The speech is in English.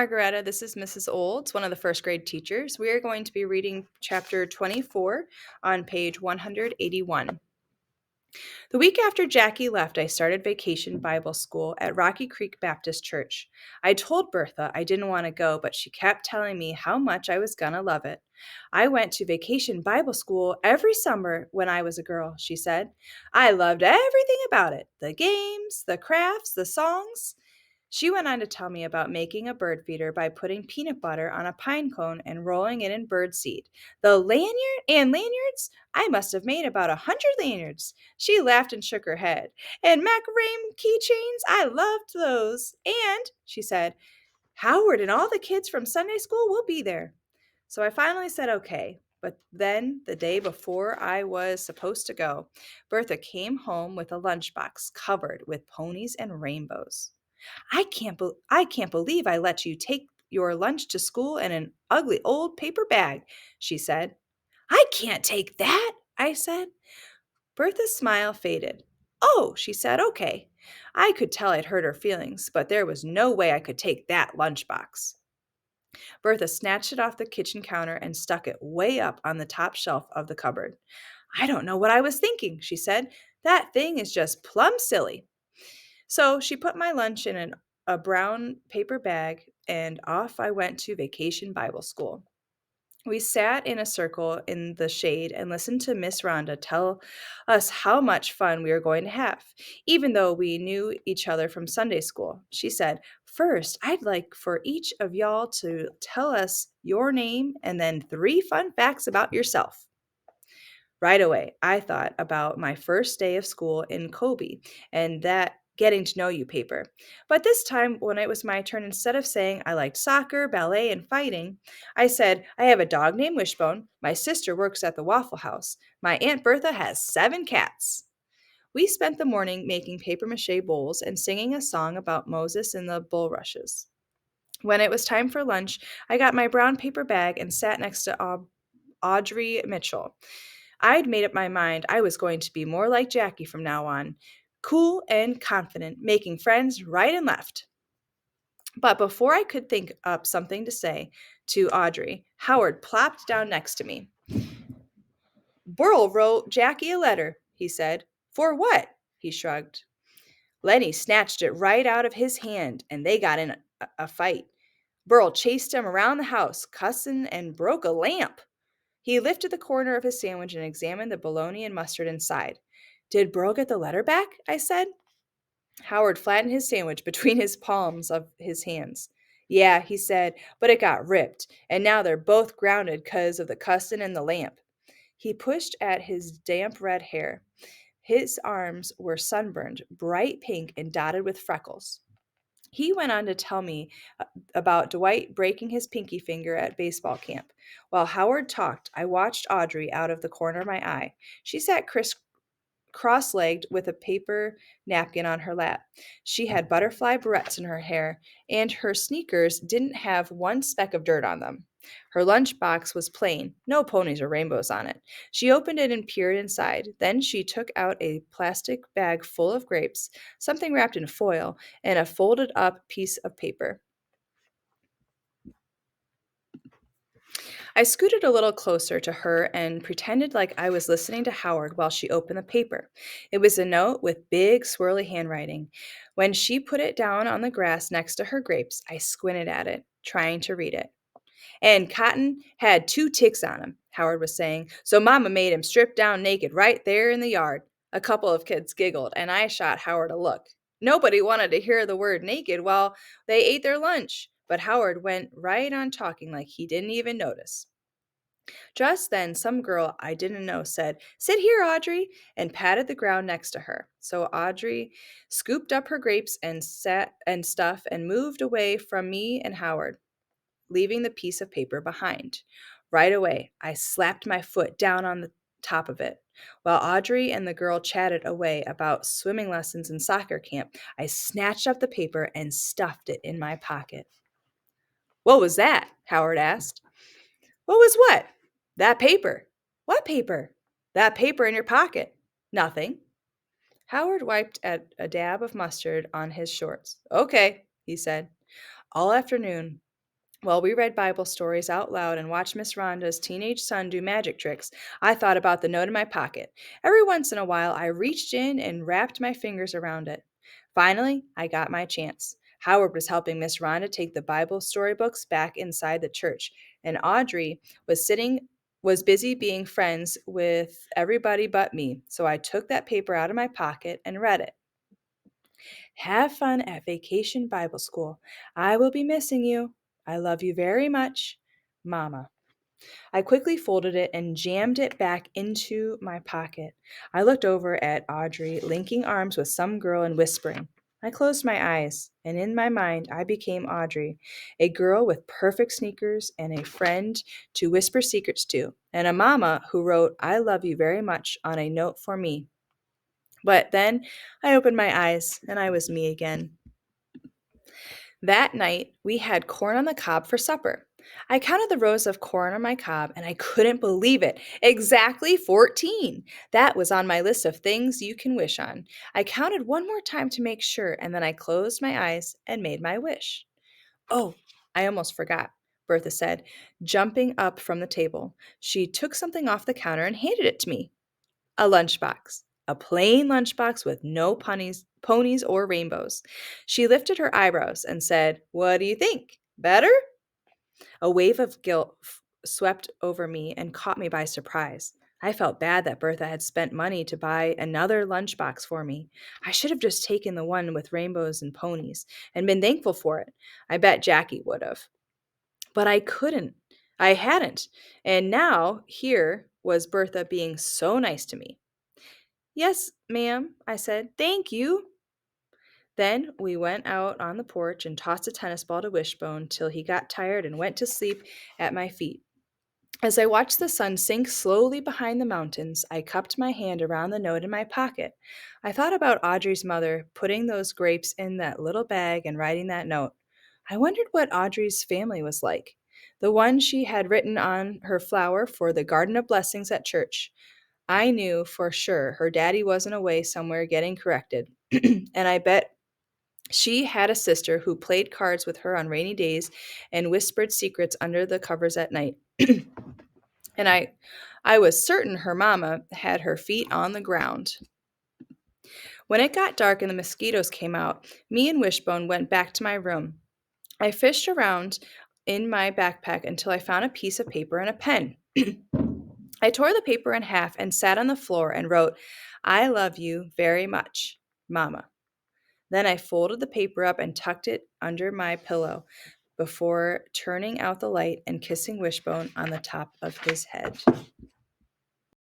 Margaretta, this is Mrs. Olds, one of the first grade teachers. We are going to be reading chapter 24 on page 181. The week after Jackie left, I started vacation Bible school at Rocky Creek Baptist Church. I told Bertha I didn't want to go, but she kept telling me how much I was going to love it. I went to vacation Bible school every summer when I was a girl, she said. I loved everything about it, the games, the crafts, the songs. She went on to tell me about making a bird feeder by putting peanut butter on a pine cone and rolling it in bird seed. The lanyards? I must have made about 100 lanyards. She laughed and shook her head. And macarame keychains? I loved those. And, she said, Howard and all the kids from Sunday school will be there. So I finally said okay. But then, the day before I was supposed to go, Bertha came home with a lunchbox covered with ponies and rainbows. I can't believe I let you take your lunch to school in an ugly old paper bag, she said. I can't take that, I said. Bertha's smile faded. Oh, she said, okay. I could tell I'd hurt her feelings, but there was no way I could take that lunchbox. Bertha snatched it off the kitchen counter and stuck it way up on the top shelf of the cupboard. I don't know what I was thinking, she said. That thing is just plumb silly. So she put my lunch in a brown paper bag, and off I went to vacation Bible school. We sat in a circle in the shade and listened to Miss Rhonda tell us how much fun we were going to have, even though we knew each other from Sunday school. She said, First, I'd like for each of y'all to tell us your name and then 3 fun facts about yourself. Right away, I thought about my first day of school in Kobe and that getting to know you paper. But this time, when it was my turn, instead of saying I liked soccer, ballet, and fighting, I said, I have a dog named Wishbone. My sister works at the Waffle House. My Aunt Bertha has 7 cats. We spent the morning making paper mache bowls and singing a song about Moses and the bulrushes. When it was time for lunch, I got my brown paper bag and sat next to Audrey Mitchell. I'd made up my mind I was going to be more like Jackie from now on, cool and confident, making friends right and left. But before I could think up something to say to Audrey, Howard plopped down next to me. Burl wrote Jackie a letter, he said. For what? He shrugged. Lenny snatched it right out of his hand, and they got in a fight. Burl chased him around the house, cussing, and broke a lamp. He lifted the corner of his sandwich and examined the bologna and mustard inside. Did Burl get the letter back? I said. Howard flattened his sandwich between his palms of his hands. Yeah, he said, but it got ripped, and now they're both grounded 'cause of the cussin' and the lamp. He pushed at his damp red hair. His arms were sunburned, bright pink, and dotted with freckles. He went on to tell me about Dwight breaking his pinky finger at baseball camp. While Howard talked, I watched Audrey out of the corner of my eye. She sat cross legged with a paper napkin on her lap. She had butterfly barrettes in her hair, and her sneakers didn't have one speck of dirt on them. Her lunchbox was plain, no ponies or rainbows on it. She opened it and peered inside. Then she took out a plastic bag full of grapes, something wrapped in foil, and a folded up piece of paper. I scooted a little closer to her and pretended like I was listening to Howard while she opened the paper. It was a note with big, swirly handwriting. When she put it down on the grass next to her grapes, I squinted at it, trying to read it. And Cotton had 2 ticks on him, Howard was saying, so Mama made him strip down naked right there in the yard. A couple of kids giggled, and I shot Howard a look. Nobody wanted to hear the word naked while they ate their lunch, but Howard went right on talking like he didn't even notice. Just then, some girl I didn't know said, Sit here, Audrey, and patted the ground next to her. So Audrey scooped up her grapes and sat and stuff and moved away from me and Howard, leaving the piece of paper behind. Right away, I slapped my foot down on the top of it. While Audrey and the girl chatted away about swimming lessons and soccer camp, I snatched up the paper and stuffed it in my pocket. What was that? Howard asked. What was what? That paper. What paper? That paper in your pocket. Nothing. Howard wiped at a dab of mustard on his shorts. Okay, he said. All afternoon, While we read Bible stories out loud and watched Miss Rhonda's teenage son do magic tricks, I thought about the note in my pocket. Every once in a while, I reached in and wrapped my fingers around it. Finally, I got my chance. Howard was helping Miss Rhonda take the Bible storybooks back inside the church, and Audrey was busy being friends with everybody but me. So I took that paper out of my pocket and read it. Have fun at Vacation Bible School. I will be missing you. I love you very much, Mama. I quickly folded it and jammed it back into my pocket. I looked over at Audrey, linking arms with some girl and whispering. I closed my eyes, and in my mind, I became Audrey, a girl with perfect sneakers and a friend to whisper secrets to, and a mama who wrote, I love you very much on a note for me. But then I opened my eyes, and I was me again. That night, we had corn on the cob for supper. I counted the rows of corn on my cob and I couldn't believe it. Exactly 14. That was on my list of things you can wish on. I counted one more time to make sure and then I closed my eyes and made my wish. Oh, I almost forgot, Bertha said, jumping up from the table. She took something off the counter and handed it to me. A lunchbox. A plain lunchbox with no ponies or rainbows. She lifted her eyebrows and said, What do you think? Better? A wave of guilt swept over me and caught me by surprise. I felt bad that Bertha had spent money to buy another lunchbox for me. I should have just taken the one with rainbows and ponies and been thankful for it. I bet Jackie would have. But I couldn't. I hadn't. And now here was Bertha being so nice to me. Yes, ma'am, I said. Thank you. Then we went out on the porch and tossed a tennis ball to Wishbone till he got tired and went to sleep at my feet. As I watched the sun sink slowly behind the mountains, I cupped my hand around the note in my pocket. I thought about Audrey's mother putting those grapes in that little bag and writing that note. I wondered what Audrey's family was like. The one she had written on her flower for the Garden of Blessings at church. I knew for sure her daddy wasn't away somewhere getting corrected. And I bet she had a sister who played cards with her on rainy days and whispered secrets under the covers at night. And I was certain her mama had her feet on the ground. When it got dark and the mosquitoes came out, me and Wishbone went back to my room. I fished around in my backpack until I found a piece of paper and a pen. I tore the paper in half and sat on the floor and wrote, I love you very much, Mama. Then I folded the paper up and tucked it under my pillow before turning out the light and kissing Wishbone on the top of his head.